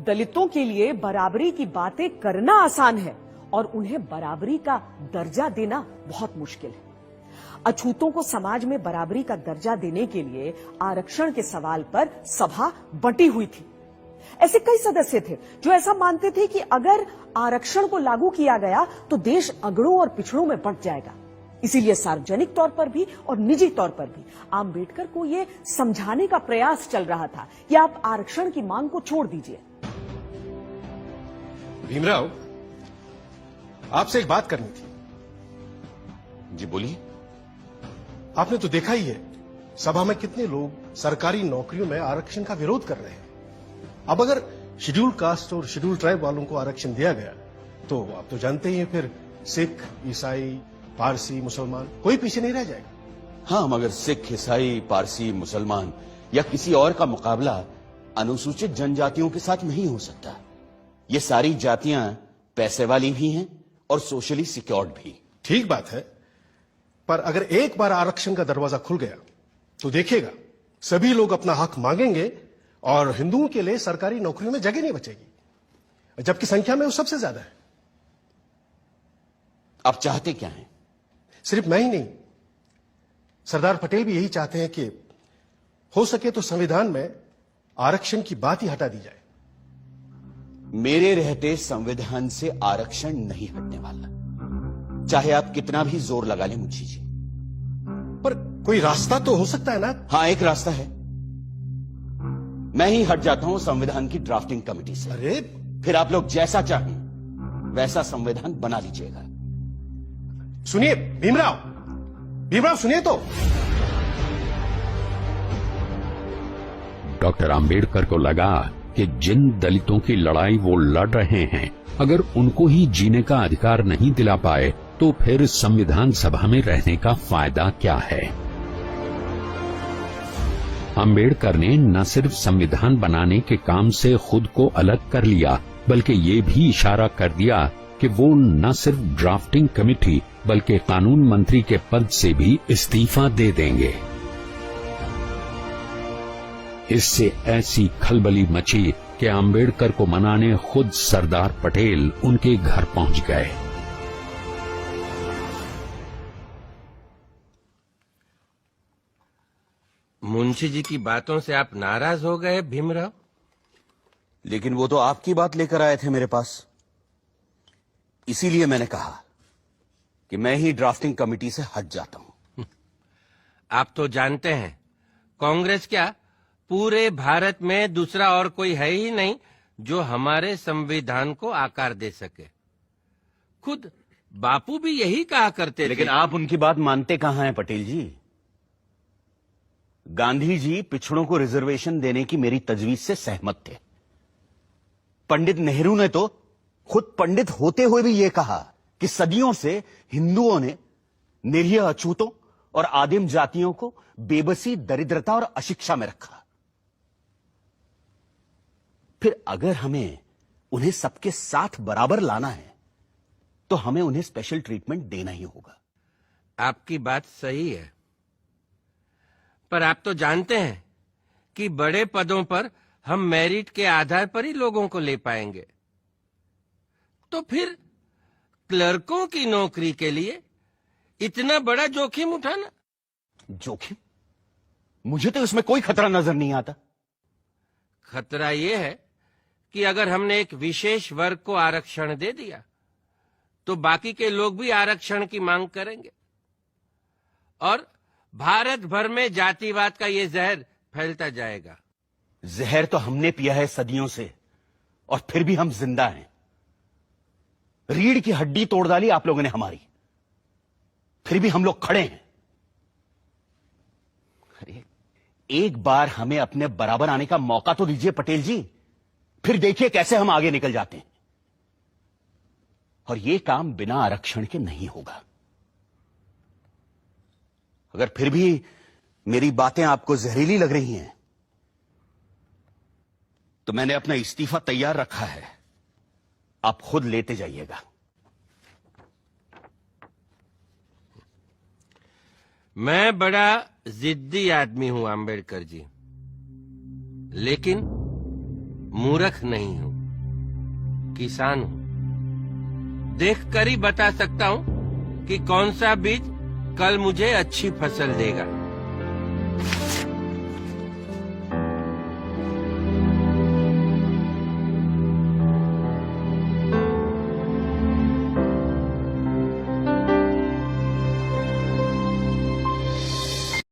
दलितों के लिए बराबरी की बातें करना आसान है और उन्हें बराबरी का दर्जा देना बहुत मुश्किल है। अछूतों को समाज में बराबरी का दर्जा देने के लिए आरक्षण के सवाल पर सभा बंटी हुई थी। ऐसे कई सदस्य थे जो ऐसा मानते थे कि अगर आरक्षण को लागू किया गया तो देश अगड़ों और पिछड़ों में बंट जाएगा। इसीलिए सार्वजनिक तौर पर भी और निजी तौर पर भी आंबेडकर को यह समझाने का प्रयास चल रहा था कि आप आरक्षण की मांग को छोड़ दीजिए। भीमराव, आपसे एक बात करनी थी। जी बोलिए। आपने तो देखा ही है सभा में कितने लोग सरकारी नौकरियों में आरक्षण का विरोध कर रहे हैं। अब अगर शेड्यूल कास्ट और शेड्यूल ट्राइब वालों को आरक्षण दिया गया तो आप तो जानते ही हैं, फिर सिख, ईसाई, पारसी, मुसलमान कोई पीछे नहीं रह जाएगा। हाँ, मगर सिख, ईसाई, पारसी, मुसलमान या किसी और का मुकाबला अनुसूचित जनजातियों के साथ नहीं हो सकता। ये सारी जातियां पैसे वाली भी हैं और सोशली सिक्योर्ड भी। ठीक बात है, पर अगर एक बार आरक्षण का दरवाजा खुल गया तो देखिएगा सभी लोग अपना हक मांगेंगे और हिंदुओं के लिए सरकारी नौकरियों में जगह नहीं बचेगी, जबकि संख्या में वो सबसे ज्यादा है। आप चाहते क्या हैं? सिर्फ मैं ही नहीं, सरदार पटेल भी यही चाहते हैं कि हो सके तो संविधान में आरक्षण की बात ही हटा दी जाए। मेरे रहते संविधान से आरक्षण नहीं हटने वाला, चाहे आप कितना भी जोर लगा लें मुंशी जी। पर कोई रास्ता तो हो सकता है ना? हाँ, एक रास्ता है। मैं ही हट जाता हूं संविधान की ड्राफ्टिंग कमेटी से। अरे फिर आप लोग जैसा चाहें वैसा संविधान बना लीजिएगा। सुनिए भीमराव, भीमराव सुनिए तो। डॉक्टर आंबेडकर को लगा कि जिन दलितों की लड़ाई वो लड़ रहे हैं, अगर उनको ही जीने का अधिकार नहीं दिला पाए तो फिर संविधान सभा में रहने का फायदा क्या है। आंबेडकर ने न सिर्फ संविधान बनाने के काम से खुद को अलग कर लिया, बल्कि ये भी इशारा कर दिया कि वो न सिर्फ ड्राफ्टिंग कमेटी बल्कि कानून मंत्री के पद से भी इस्तीफा दे देंगे। इससे ऐसी खलबली मची कि आंबेडकर को मनाने खुद सरदार पटेल उनके घर पहुंच गए। मुंशी जी की बातों से आप नाराज हो गए भीमराव? लेकिन वो तो आपकी बात लेकर आए थे मेरे पास, इसीलिए मैंने कहा कि मैं ही ड्राफ्टिंग कमेटी से हट जाता हूं। आप तो जानते हैं कांग्रेस क्या पूरे भारत में दूसरा और कोई है ही नहीं जो हमारे संविधान को आकार दे सके। खुद बापू भी यही कहा करते थे। लेकिन आप उनकी बात मानते कहां हैं पटेल जी? गांधी जी पिछड़ों को रिजर्वेशन देने की मेरी तजवीज से सहमत थे। पंडित नेहरू ने तो खुद पंडित होते हुए भी यह कहा कि सदियों से हिंदुओं ने निरीह अछूतों और आदिम जातियों को बेबसी, दरिद्रता और अशिक्षा में रखा। फिर अगर हमें उन्हें सबके साथ बराबर लाना है तो हमें उन्हें स्पेशल ट्रीटमेंट देना ही होगा। आपकी बात सही है, पर आप तो जानते हैं कि बड़े पदों पर हम मेरिट के आधार पर ही लोगों को ले पाएंगे। तो फिर क्लर्कों की नौकरी के लिए इतना बड़ा जोखिम उठाना? जोखिम? मुझे तो इसमें कोई खतरा नजर नहीं आता। खतरा यह है कि अगर हमने एक विशेष वर्ग को आरक्षण दे दिया तो बाकी के लोग भी आरक्षण की मांग करेंगे और भारत भर में जातिवाद का ये जहर फैलता जाएगा। जहर तो हमने पिया है सदियों से और फिर भी हम जिंदा हैं। रीढ़ की हड्डी तोड़ डाली आप लोगों ने हमारी, फिर भी हम लोग खड़े हैं। अरे एक बार हमें अपने बराबर आने का मौका तो दीजिए पटेल जी, फिर देखिए कैसे हम आगे निकल जाते हैं। और यह काम बिना आरक्षण के नहीं होगा। अगर फिर भी मेरी बातें आपको जहरीली लग रही हैं तो मैंने अपना इस्तीफा तैयार रखा है, आप खुद लेते जाइएगा। मैं बड़ा जिद्दी आदमी हूं आंबेडकर जी, लेकिन मूर्ख नहीं हूं, किसान हूं। देखकर ही बता सकता हूं कि कौन सा बीज कल मुझे अच्छी फसल देगा।